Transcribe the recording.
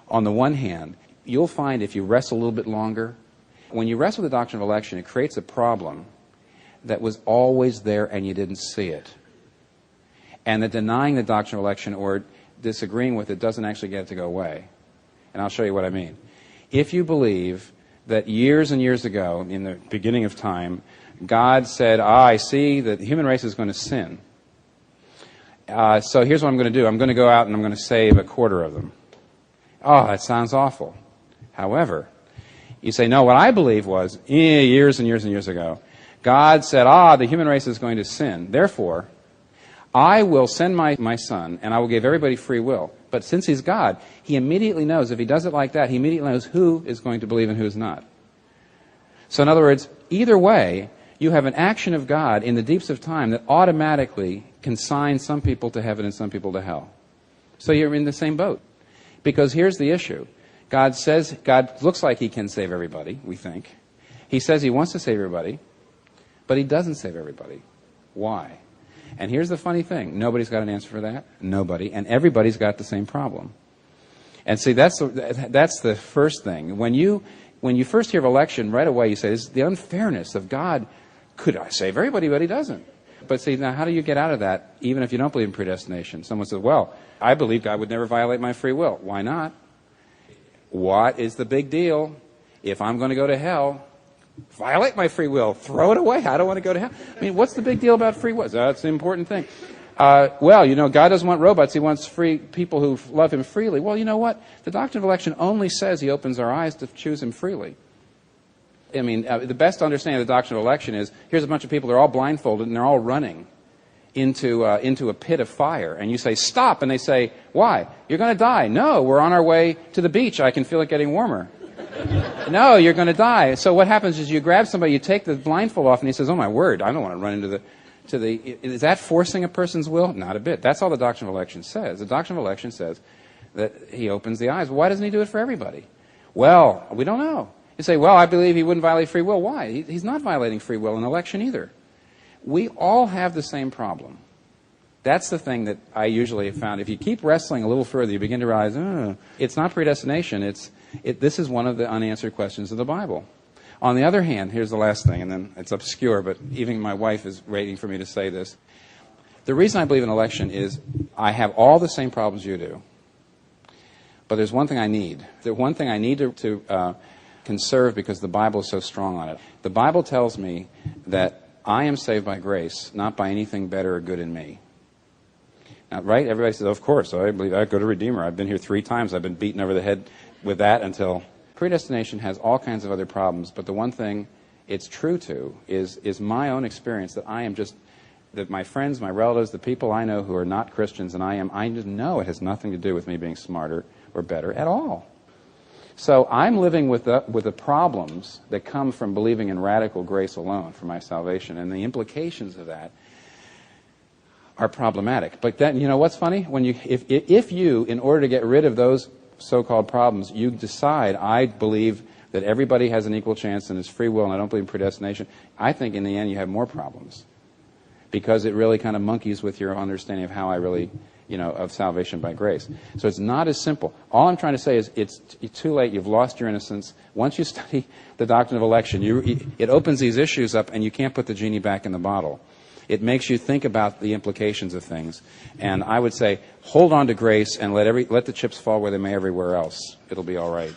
On the one hand, you'll find if you wrestle a little bit longer, when you wrestle with the doctrine of election, it creates a problem that was always there and you didn't see it. And that denying the doctrine of election or disagreeing with it doesn't actually get it to go away. And I'll show you what I mean. If you believe that years and years ago, in the beginning of time, God said, I see that the human race is going to sin. So here's what I'm going to do. I'm going to go out and I'm going to save a quarter of them. Oh, that sounds awful. However, you say, no, what I believe was, years and years and years ago, God said, the human race is going to sin. Therefore, I will send my son, and I will give everybody free will. But since he's God, he immediately knows, if he does it like that, he immediately knows who is going to believe and who is not. So in other words, either way, you have an action of God in the deeps of time that automatically consigns some people to heaven and some people to hell. So you're in the same boat. Because here's the issue. God looks like he can save everybody, we think. He says he wants to save everybody, but he doesn't save everybody. Why? And here's the funny thing. Nobody's got an answer for that. Nobody. And everybody's got the same problem. And see, that's the first thing. When you first hear of election, right away you say, this is the unfairness of God. Could I save everybody, but he doesn't. But see, now how do you get out of that, even if you don't believe in predestination? Someone says, well, I believe God would never violate my free will. Why not? What is the big deal? If I'm going to go to hell, violate my free will. Throw it away. I don't want to go to hell. I mean, what's the big deal about free will? That's the important thing. Well, God doesn't want robots. He wants free people who love him freely. Well, you know what? The doctrine of election only says he opens our eyes to choose him freely. I mean, the best understanding of the doctrine of election is, here's a bunch of people, they're all blindfolded, and they're all running into a pit of fire. And you say, stop. And they say, why? You're going to die. No, we're on our way to the beach. I can feel it getting warmer. No, you're going to die. So what happens is you grab somebody, you take the blindfold off, and he says, oh, my word, I don't want to run into is that forcing a person's will? Not a bit. That's all the doctrine of election says. The doctrine of election says that he opens the eyes. Why doesn't he do it for everybody? Well, we don't know. You say, well, I believe he wouldn't violate free will. Why? He's not violating free will in election either. We all have the same problem. That's the thing that I usually have found. If you keep wrestling a little further, you begin to realize, it's not predestination. This is one of the unanswered questions of the Bible. On the other hand, here's the last thing, and then it's obscure, but even my wife is waiting for me to say this. The reason I believe in election is I have all the same problems you do, but there's one thing I need. There's one thing I need to conserve because the Bible is so strong on it. The Bible tells me that I am saved by grace, not by anything better or good in me. Now, right? Everybody says, of course, I believe I go to Redeemer. I've been here 3 times. I've been beaten over the head with that until... Predestination has all kinds of other problems, but the one thing it's true to is my own experience that that my friends, my relatives, the people I know who are not Christians and I just know it has nothing to do with me being smarter or better at all. So I'm living with the problems that come from believing in radical grace alone for my salvation, and the implications of that are problematic. But then, you know what's funny? If you, in order to get rid of those so-called problems, you decide, I believe that everybody has an equal chance and it's free will and I don't believe in predestination, I think in the end you have more problems because it really kind of monkeys with your understanding of how I really, of salvation by grace. So it's not as simple. All I'm trying to say is it's too late. You've lost your innocence. Once you study the doctrine of election, it opens these issues up and you can't put the genie back in the bottle. It makes you think about the implications of things. And I would say, hold on to grace and let the chips fall where they may everywhere else. It'll be all right.